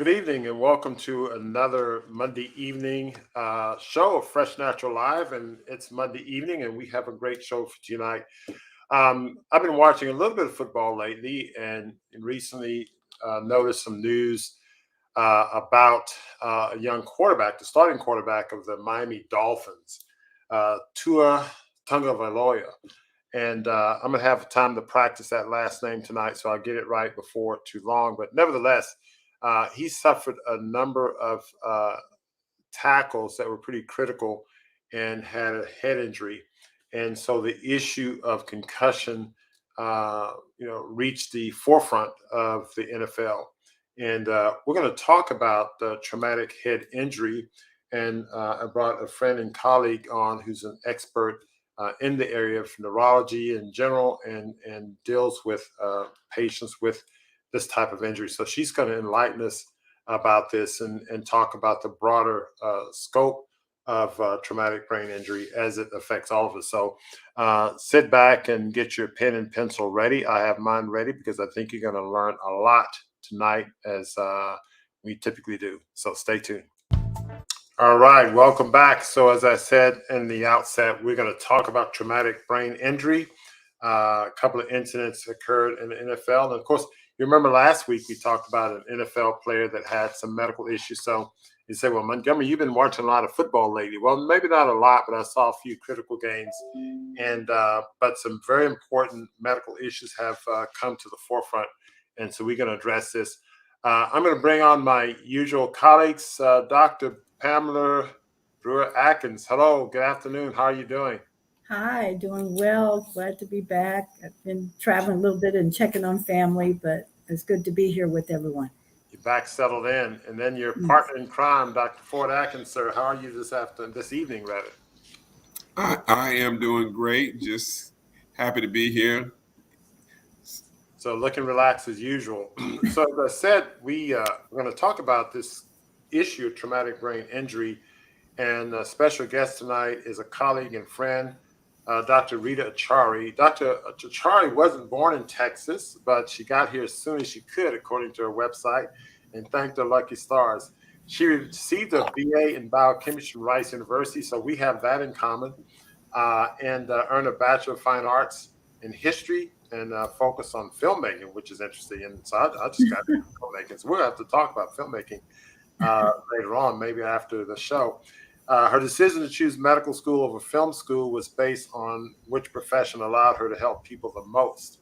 Good evening and welcome to another Monday evening show of Fresh Natural Live. And it's Monday evening and we have a great show for tonight. I've been watching a little bit of football lately and recently noticed some news about a young quarterback, the starting quarterback of the Miami Dolphins, Tua Tagovailoa. And I'm going to have time to practice that last name tonight, so I'll get it right before too long. But nevertheless, he suffered a number of tackles that were pretty critical and had a head injury. And so the issue of concussion, reached the forefront of the NFL. And we're going to talk about traumatic head injury. And I brought a friend and colleague on who's an expert in the area of neurology in general and deals with patients with this type of injury. So she's going to enlighten us about this and talk about the broader scope of traumatic brain injury as it affects all of us. So sit back and get your pen and pencil ready. I have mine ready because I think you're going to learn a lot tonight as we typically do. So stay tuned. All right, welcome back. So as I said in the outset, we're going to talk about traumatic brain injury. A couple of incidents occurred in the NFL. And of course, you remember last week we talked about an NFL player that had some medical issues. So you say, well, Montgomery, you've been watching a lot of football lately. Well, maybe not a lot, but I saw a few critical games. And but some very important medical issues have come to the forefront. And so we're going to address this. I'm going to bring on my usual colleagues, Dr. Pamela Brewer-Atkins. Hello, good afternoon. How are you doing? Hi, doing well. Glad to be back. I've been traveling a little bit and checking on family, but it's good to be here with everyone. You're back settled in. And then your Yes. partner in crime, Dr. Ford Atkins, sir. How are you this evening, rather? I am doing great. Just happy to be here. So looking relaxed as usual. So as I said, we're going to talk about this issue of traumatic brain injury. And a special guest tonight is a colleague and friend, Dr. Reeta Achari. Dr. Achari wasn't born in Texas, but she got here as soon as she could, according to her website, and thanked her lucky stars. She received a BA in biochemistry from Rice University, so we have that in common, and earned a Bachelor of Fine Arts in History and focus on filmmaking, which is interesting. And so I just got into filmmaking. So we'll have to talk about filmmaking later on, maybe after the show. Her decision to choose medical school over film school was based on which profession allowed her to help people the most.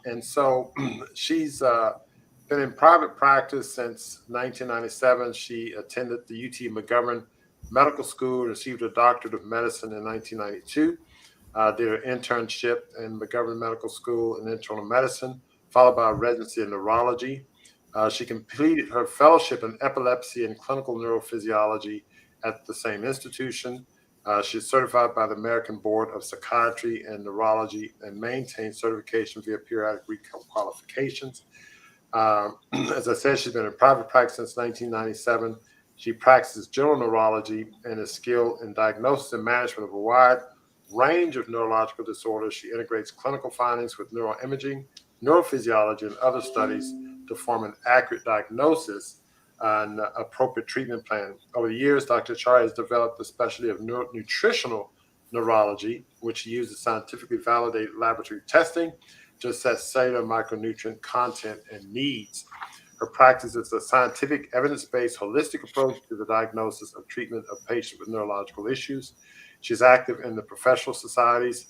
And so she's been in private practice since 1997. She attended the UT McGovern Medical School, received a doctorate of medicine in 1992, did her internship in McGovern Medical School in internal medicine, followed by a residency in neurology. She completed her fellowship in epilepsy and clinical neurophysiology at the same institution. She's certified by the American Board of Psychiatry and Neurology and maintains certification via periodic requalifications. As I said, she's been in private practice since 1997. She practices general neurology and is skilled in diagnosis and management of a wide range of neurological disorders. She integrates clinical findings with neuroimaging, neurophysiology, and other studies to form an accurate diagnosis and appropriate treatment plan. Over the years, Dr. Achari has developed the specialty of nutritional neurology, which uses scientifically validated laboratory testing to assess cellular micronutrient content and needs. Her practice is a scientific, evidence-based, holistic approach to the diagnosis of treatment of patients with neurological issues. She's active in the professional societies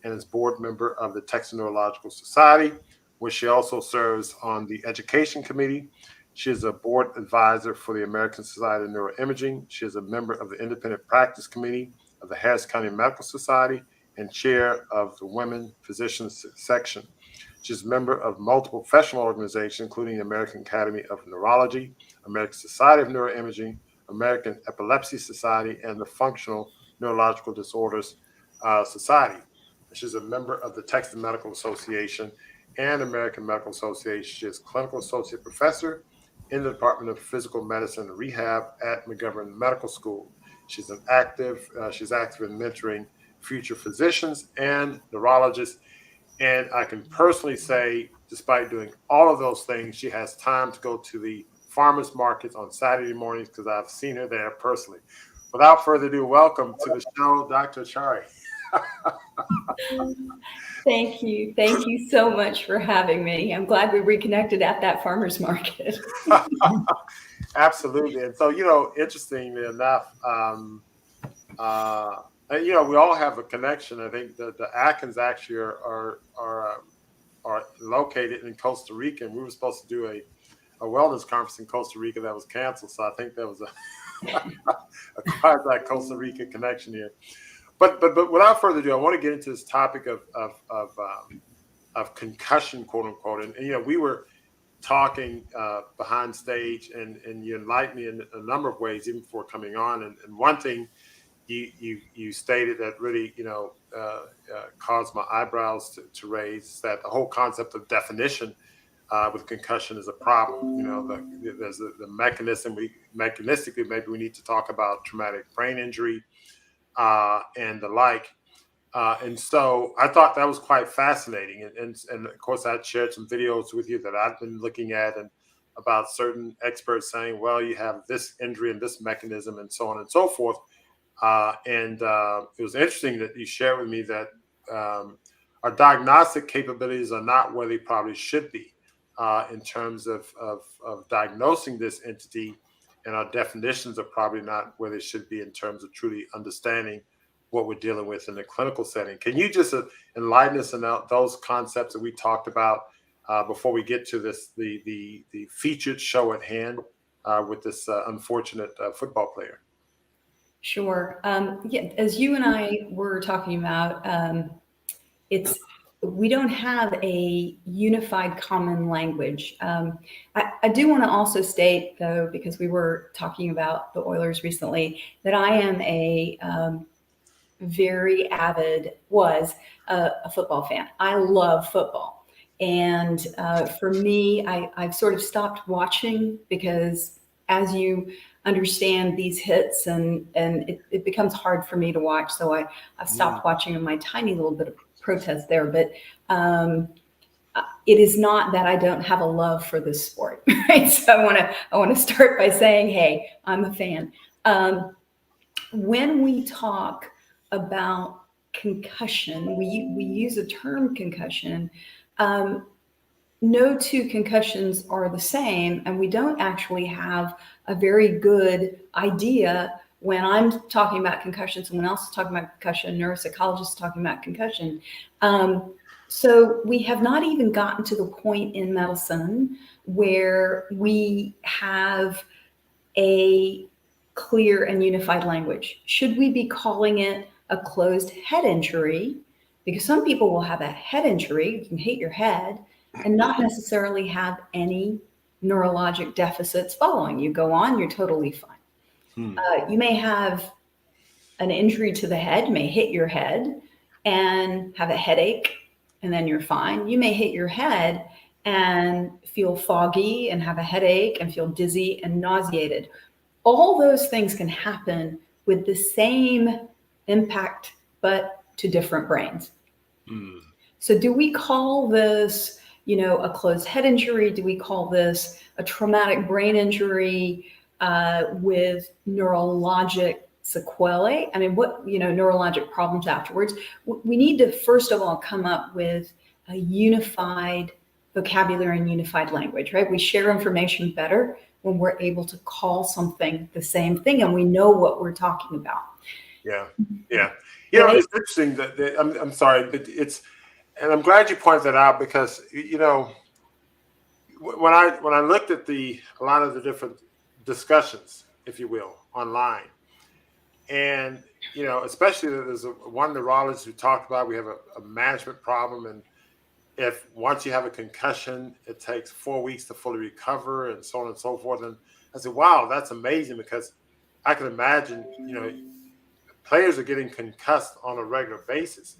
and is board member of the Texas Neurological Society, where she also serves on the education committee. She is a board advisor for the American Society of Neuroimaging. She is a member of the Independent Practice Committee of the Harris County Medical Society and chair of the Women Physicians Section. She's a member of multiple professional organizations, including the American Academy of Neurology, American Society of Neuroimaging, American Epilepsy Society, and the Functional Neurological Disorders Society. She's a member of the Texas Medical Association and American Medical Association. She is clinical associate professor in the Department of Physical Medicine and Rehab at McGovern Medical School. She's active in mentoring future physicians and neurologists. And I can personally say, despite doing all of those things, she has time to go to the farmers markets on Saturday mornings because I've seen her there personally. Without further ado, welcome to the show, Dr. Achari. Thank you. Thank you so much for having me. I'm glad we reconnected at that farmer's market. Absolutely. And so, interestingly enough, we all have a connection. I think the Atkins actually are located in Costa Rica, and we were supposed to do a wellness conference in Costa Rica that was canceled. So I think there was a quasi Costa Rica connection here. But without further ado, I want to get into this topic of concussion, quote unquote. And we were talking behind stage, and you enlightened me in a number of ways, even before coming on. And one thing you stated that really caused my eyebrows to raise, that the whole concept of definition with concussion is a problem. There's the mechanism. Mechanistically, maybe we need to talk about traumatic brain injury and the like. And so I thought that was quite fascinating. And of course, I shared some videos with you that I've been looking at, and about certain experts saying, well, you have this injury and this mechanism and so on and so forth. And it was interesting that you shared with me that our diagnostic capabilities are not where they probably should be in terms of diagnosing this entity, and our definitions are probably not where they should be in terms of truly understanding what we're dealing with in the clinical setting. Can you just enlighten us about those concepts that we talked about before we get to the featured show at hand with this unfortunate football player? Sure. Yeah, as you and I were talking about, we don't have a unified common language. I do want to also state, though, because we were talking about the Oilers recently, that I am a very avid, was a football fan. I love football. And for me, I've sort of stopped watching because as you understand these hits, and it becomes hard for me to watch. So I've stopped watching in my tiny little bit of protest there. But it is not that I don't have a love for this sport, right? So I want to start by saying, hey, I'm a fan. When we talk about concussion, we use the term concussion. No two concussions are the same, and we don't actually have a very good idea when I'm talking about concussion, someone else is talking about concussion, neuropsychologists talking about concussion. So we have not even gotten to the point in medicine where we have a clear and unified language. Should we be calling it a closed head injury? Because some people will have a head injury, you can hit your head, and not necessarily have any neurologic deficits following. You go on, you're totally fine. You may have an injury to the head, you may hit your head and have a headache, and then you're fine. You may hit your head and feel foggy and have a headache and feel dizzy and nauseated. All those things can happen with the same impact, but to different brains. So do we call this, a closed head injury? Do we call this a traumatic brain injury with neurologic sequelae? I mean, what, neurologic problems afterwards? We need to, first of all, come up with a unified vocabulary and unified language, right? We share information better when we're able to call something the same thing and we know what we're talking about. Yeah. It's interesting that I'm sorry, but and I'm glad you pointed that out, because when I looked at a lot of the different discussions, if you will, online, and especially there's one neurologist who talked about we have a management problem, and if once you have a concussion, it takes 4 weeks to fully recover, and so on and so forth. And I said, wow, that's amazing, because I can imagine, players are getting concussed on a regular basis,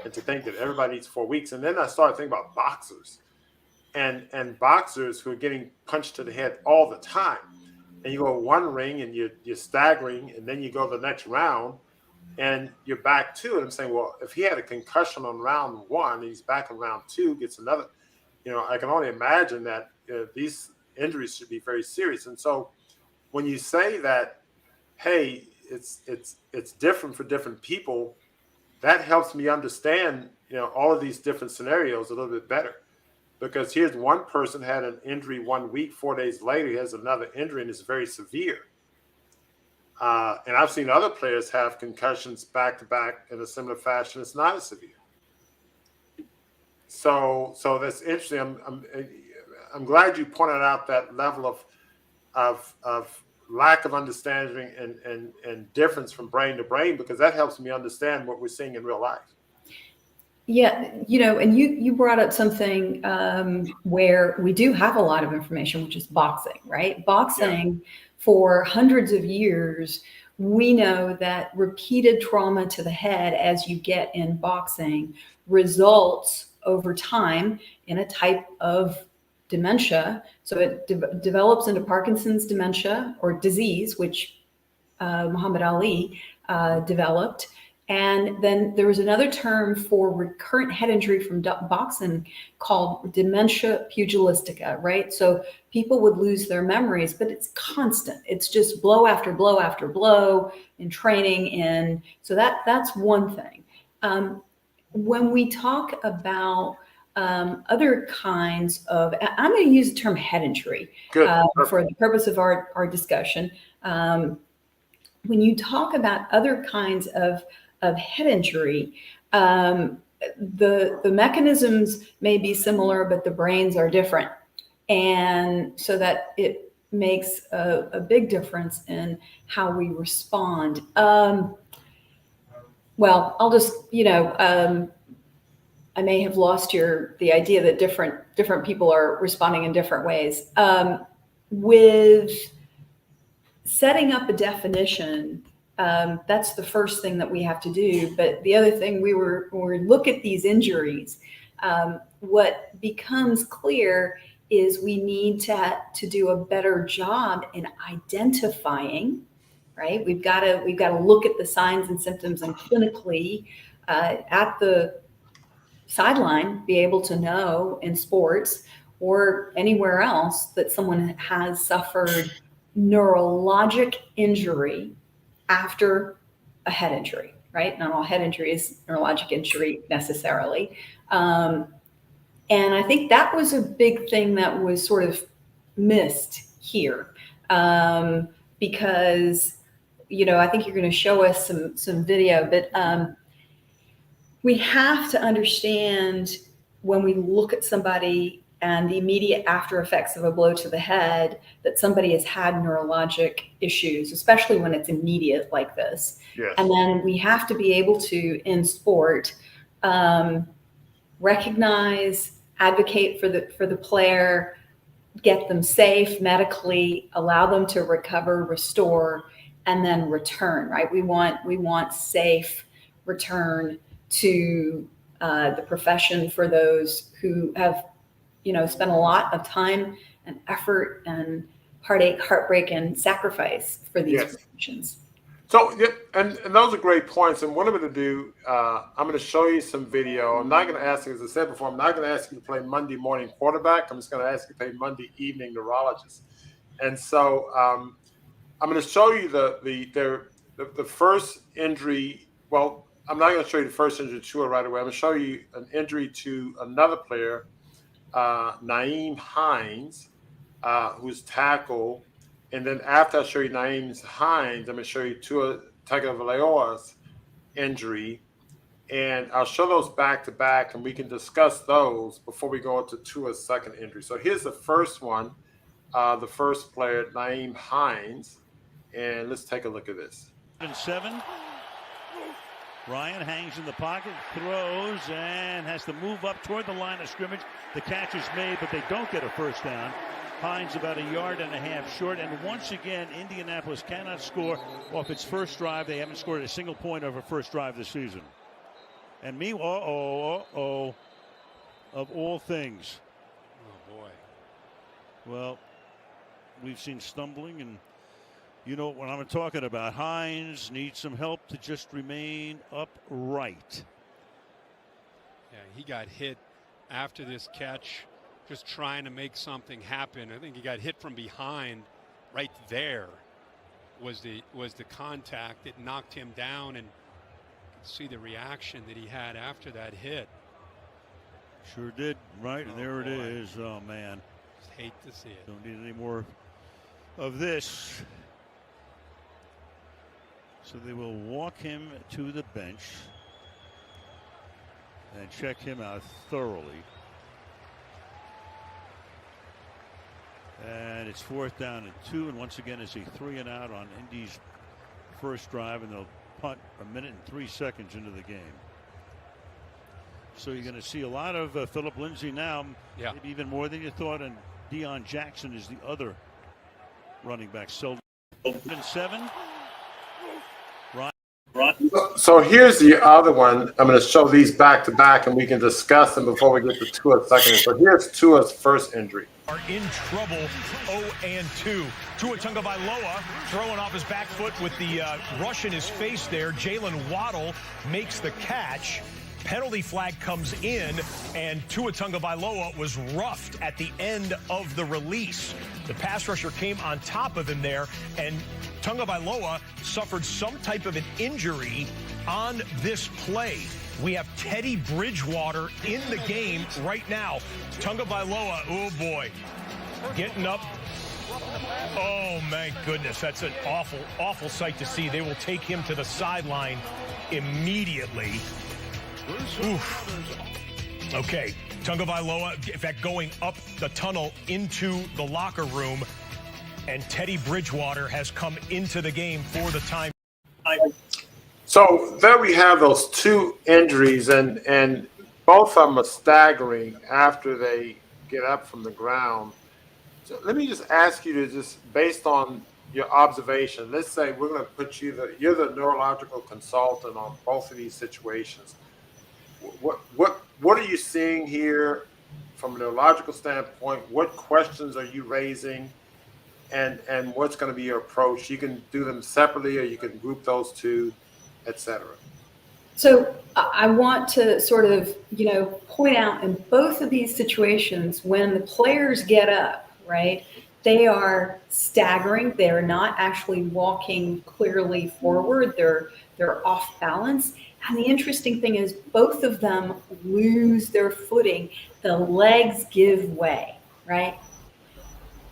and to think that everybody needs 4 weeks. And then I started thinking about boxers and boxers who are getting punched to the head all the time. And you go one ring and you're staggering, and then you go the next round and you're back to it. I'm saying, well, if he had a concussion on round one, he's back on round two, gets another, I can only imagine that these injuries should be very serious. And so when you say that, hey, it's different for different people, that helps me understand, all of these different scenarios a little bit better. Because here's one person had an injury 1 week, 4 days later, he has another injury and it's very severe. And I've seen other players have concussions back to back in a similar fashion. It's not as severe. So that's interesting. I'm glad you pointed out that level of lack of understanding and difference from brain to brain, because that helps me understand what we're seeing in real life. Yeah, and you brought up something where we do have a lot of information, which is boxing, right? Boxing, for hundreds of years, we know that repeated trauma to the head as you get in boxing results over time in a type of dementia. So it develops into Parkinson's dementia or disease, which Muhammad Ali developed. And then there was another term for recurrent head injury from boxing called dementia pugilistica, right? So people would lose their memories, but it's constant. It's just blow after blow after blow in training. And so that's one thing. When we talk about other kinds of, I'm going to use the term head injury for the purpose of our discussion. When you talk about other kinds of head injury, the mechanisms may be similar, but the brains are different. And so that it makes a big difference in how we respond. Well, I'll just, I may have lost the idea that different people are responding in different ways. With setting up a definition, that's the first thing that we have to do. But the other thing, when we look at these injuries, what becomes clear is we need to do a better job in identifying. Right, we've got to look at the signs and symptoms, and clinically at the sideline be able to know in sports or anywhere else that someone has suffered neurologic injury after a head injury, right? Not all head injury is neurologic injury necessarily. And I think that was a big thing that was sort of missed here, because, I think you're going to show us some video, but we have to understand when we look at somebody and the immediate after effects of a blow to the head, that somebody has had neurologic issues, especially when it's immediate like this. Yes. And then we have to be able to, in sport, recognize, advocate for the player, get them safe medically, allow them to recover, restore, and then return, right? We want safe return to the profession for those who have, spent a lot of time and effort and heartache, heartbreak, and sacrifice for these professions. So, and those are great points. And what I'm going to do, I'm going to show you some video. I'm not going to ask you, as I said before, I'm not going to ask you to play Monday morning quarterback. I'm just going to ask you to play Monday evening neurologist. And so I'm going to show you the first injury. Well, I'm not going to show you the first injury to her right away. I'm going to show you an injury to another player, Naeem Hines, who's tackled. And then after I show you Naeem Hines, I'm going to show you Tagovailoa's injury. And I'll show those back to back, and we can discuss those before we go into Tua's second injury. So here's the first one, the first player, Naeem Hines. And let's take a look at this. 7. Ryan hangs in the pocket, throws, and has to move up toward the line of scrimmage. The catch is made, but they don't get a first down. Hines about 1.5 yards short, and once again, Indianapolis cannot score off its first drive. They haven't scored a single point over first drive this season. And meanwhile, of all things. Oh, boy. Well, we've seen stumbling, and you know what I'm talking about. Hines needs some help to just remain upright. Yeah, he got hit after this catch just trying to make something happen. I think he got hit from behind. Right there was the contact that knocked him down, and see the reaction that he had after that hit. Sure did. Right, and there boy. it is. Oh, man. Just hate to see it. Don't need any more of this. So they will walk him to the bench and check him out thoroughly. And it's 4th down and 2, and once again it's a 3-and-out on Indy's first drive, and they'll punt 1 minute and 3 seconds into the game. So you're going to see a lot of Philip Lindsay now, maybe even more than you thought, and Deion Jackson is the other running back. So 7. So here's the other one. I'm going to show these back to back, and we can discuss them before we get to Tua's second. So here's Tua's first injury. Are in trouble, 0-2. Tua Tagovailoa throwing off his back foot with the rush in his face there. Jalen Waddle makes the catch. Penalty flag comes in, and Tua Tagovailoa was roughed at the end of the release. The pass rusher came on top of him there, and Tagovailoa suffered some type of an injury on this play. We have Teddy Bridgewater in the game right now. Tagovailoa, oh boy, getting up. Oh my goodness, that's an awful, awful sight to see. They will take him to the sideline immediately. Oof. Okay, Tagovailoa, in fact, going up the tunnel into the locker room, and Teddy Bridgewater has come into the game for the time. So there we have those 2 injuries, and both of them are staggering after they get up from the ground. So let me just ask you to just, based on your observation, let's say we're going to put you're the neurological consultant on both of these situations. What are you seeing here from a neurological standpoint? What questions are you raising? And what's going to be your approach? You can do them separately, or you can group those 2, etc. So I want to sort of, point out in both of these situations, when the players get up, right, they are staggering. They're not actually walking clearly forward. They're off balance. And the interesting thing is both of them lose their footing. The legs give way, right?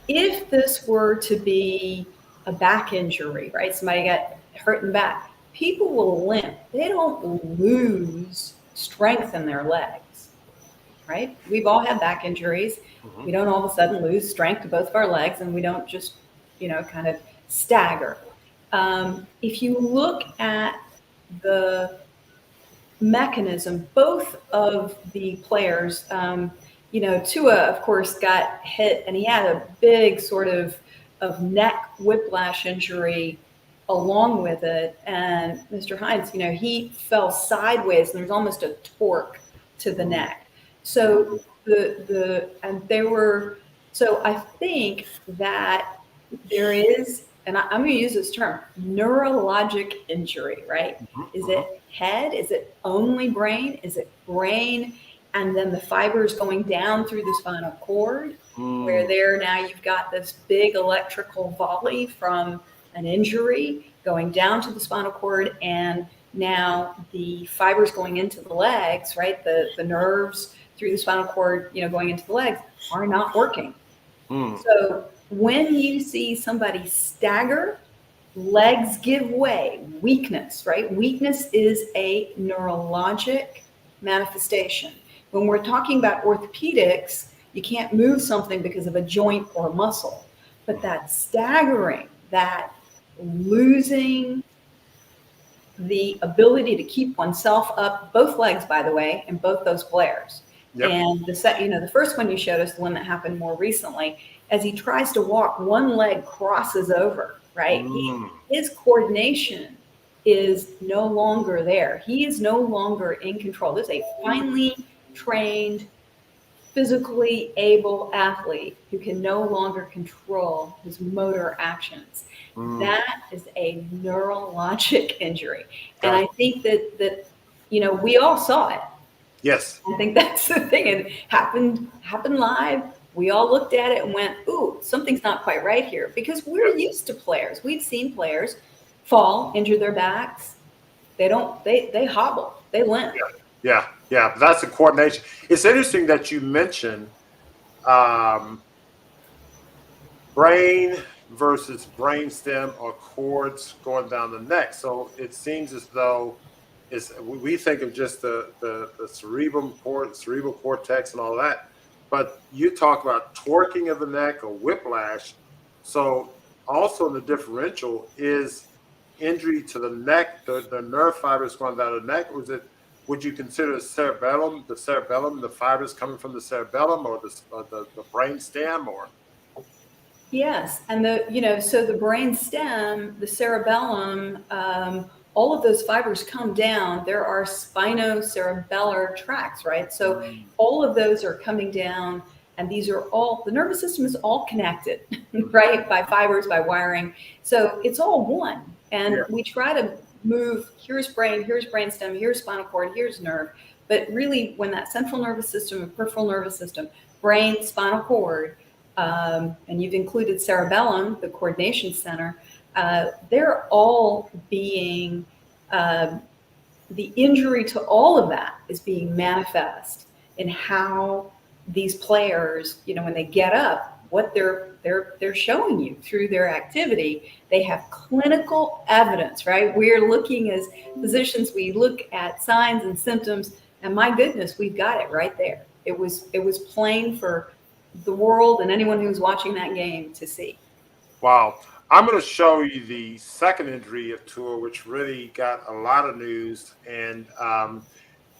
If this were to be a back injury, right, somebody got hurt in the back, people will limp. They don't lose strength in their legs, right? We've all had back injuries. Mm-hmm. We don't all of a sudden lose strength to both of our legs, and we don't just, kind of stagger. If you look at the mechanism, both of the players, Tua, of course, got hit, and he had a big sort of neck whiplash injury along with it. And Mr. Hines, he fell sideways, and there was almost a torque to the neck. So so I think that there is, and I'm going to use this term, neurologic injury, right? Is it head? Is it only brain? Is it brain? And then the fibers going down through the spinal cord, where now you've got this big electrical volley from an injury going down to the spinal cord, and now the fibers going into the legs, right? The nerves through the spinal cord, going into the legs are not working. So when you see somebody stagger, legs give way, weakness, right? Weakness is a neurologic manifestation. When we're talking about orthopedics, you can't move something because of a joint or muscle. But that staggering, that losing the ability to keep oneself up, both legs, by the way, in both those players. Yep. And the first one you showed us, the one that happened more recently, as he tries to walk, one leg crosses over, right? His coordination is no longer there. He is no longer in control. This is a finely trained, physically able athlete who can no longer control his motor actions. That is a neurologic injury. And I think that we all saw it. Yes. I think that's the thing. It happened live. We all looked at it and went, ooh, something's not quite right here, because we're used to players. We've seen players fall, injure their backs. They hobble, they limp. Yeah. That's the coordination. It's interesting that you mentioned brain versus brainstem or cords going down the neck. So it seems as though we think of just the cerebral cortex and all that, but you talk about torquing of the neck or whiplash. So also in the differential is injury to the neck, the nerve fibers going down the neck, or would you consider the cerebellum, the fibers coming from the cerebellum, or the brain stem, or? Yes, and so the brain stem, the cerebellum, all of those fibers come down. There are spinocerebellar tracts, right? So all of those are coming down, and these are all, the nervous system is all connected, right? By fibers, by wiring. So it's all one. And we try to move, here's brainstem, here's spinal cord, here's nerve. But really, when that central nervous system and peripheral nervous system, brain, spinal cord, and you've included cerebellum, the coordination center, they're all being, the injury to all of that is being manifest in how these players, when they get up, what they're showing you through their activity. They have clinical evidence, right? We're looking as physicians, we look at signs and symptoms, and my goodness, we've got it right there. It was plain for the world and anyone who's watching that game to see. Wow. I'm going to show you the second injury of Tua, which really got a lot of news. And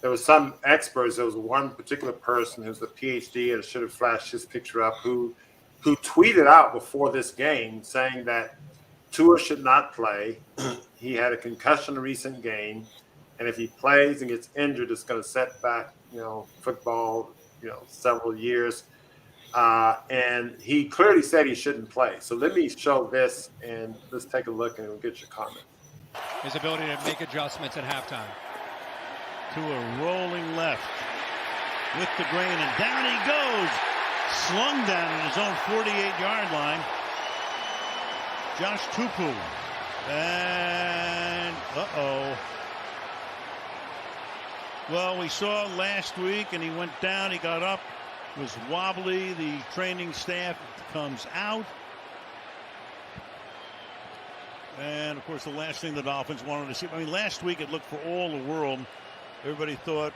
there was some experts. There was one particular person who's a PhD, and I should have flashed his picture up, who tweeted out before this game saying that Tua should not play. He had a concussion in a recent game, and if he plays and gets injured, it's going to set back, football, several years. And he clearly said he shouldn't play. So let me show this, and let's take a look, and we'll get your comment. His ability to make adjustments at halftime. To a rolling left with the grain, and down he goes. Slung down at his own 48-yard line. Josh Tupu. And, well, we saw last week, and he went down, he got up, was wobbly. The training staff comes out. And, of course, the last thing the Dolphins wanted to see. I mean, last week it looked for all the world. Everybody thought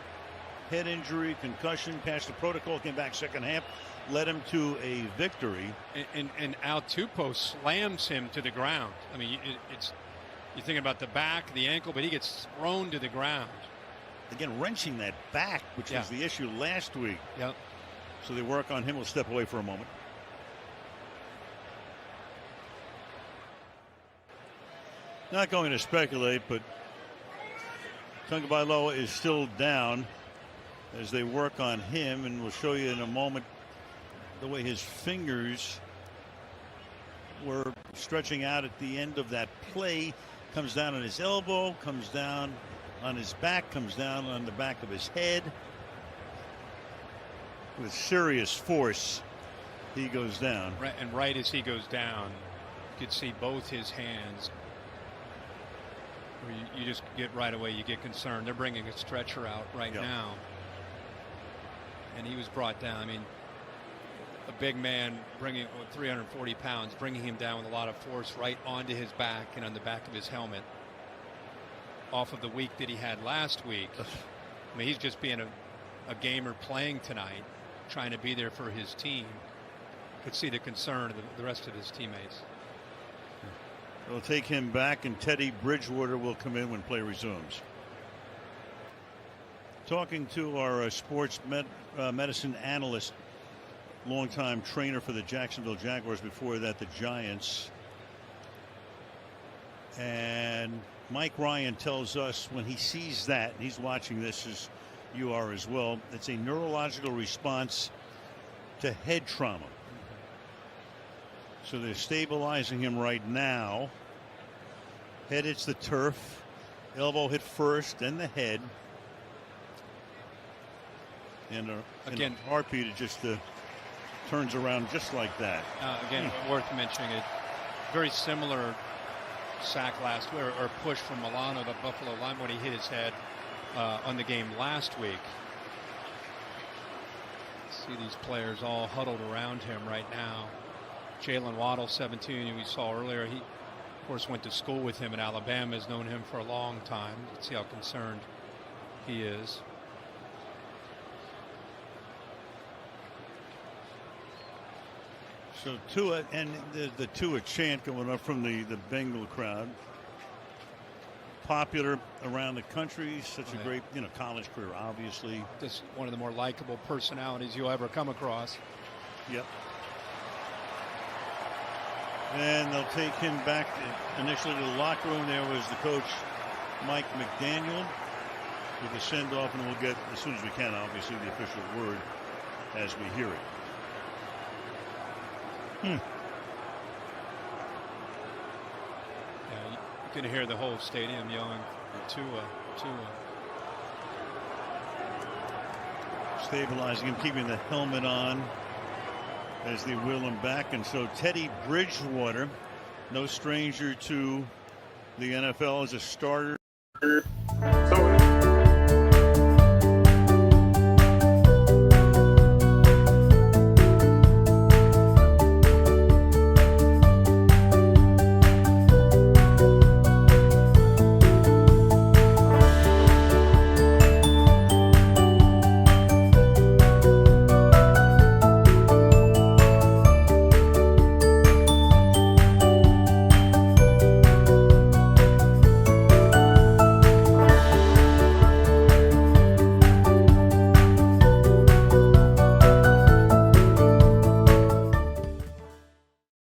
head injury, concussion, passed the protocol, came back second half, led him to a victory. And Al Tupo slams him to the ground. I mean, you're thinking about the back, the ankle, but he gets thrown to the ground. Again, wrenching that back, which was the issue last week. Yep. So they work on him. We'll step away for a moment. Not going to speculate, but Tagovailoa is still down as they work on him, and we'll show you in a moment the way his fingers were stretching out at the end of that play. Comes down on his elbow, comes down on his back, comes down on the back of his head. With serious force, he goes down. Right, and right as he goes down, you could see both his hands. You just get right away, you get concerned. They're bringing a stretcher out right now. And he was brought down. I mean, a big man bringing 340 pounds, bringing him down with a lot of force right onto his back and on the back of his helmet. Off of the week that he had last week. I mean, he's just being a gamer playing tonight, trying to be there for his team. Could see the concern of the rest of his teammates. They'll take him back, and Teddy Bridgewater will come in when play resumes. Talking to our sports medicine analyst, longtime trainer for the Jacksonville Jaguars, before that the Giants. And Mike Ryan tells us when he sees that, and he's watching this as you are as well, it's a neurological response to head trauma. So they're stabilizing him right now. Head hits the turf. Elbow hit first, then the head. And Again- a heartbeat, it just turns around just like that. Again, worth mentioning it. Very similar sack last week, or push from Milano, the Buffalo line, when he hit his head on the game last week. See these players all huddled around him right now. Jalen Waddle, 17, who we saw earlier. He, of course, went to school with him in Alabama, has known him for a long time. Let's see how concerned he is. So Tua, and the Tua chant going up from the Bengal crowd. Popular around the country, such a great, college career, obviously. Just one of the more likable personalities you'll ever come across. Yep. And they'll take him back initially to the locker room. There was the coach, Mike McDaniel, with a send-off, and we'll get, as soon as we can, obviously, the official word as we hear it. Yeah, you can hear the whole stadium yelling Tua, Tua. Stabilizing him, keeping the helmet on as they wheel him back. And so Teddy Bridgewater, no stranger to the NFL, as a starter. So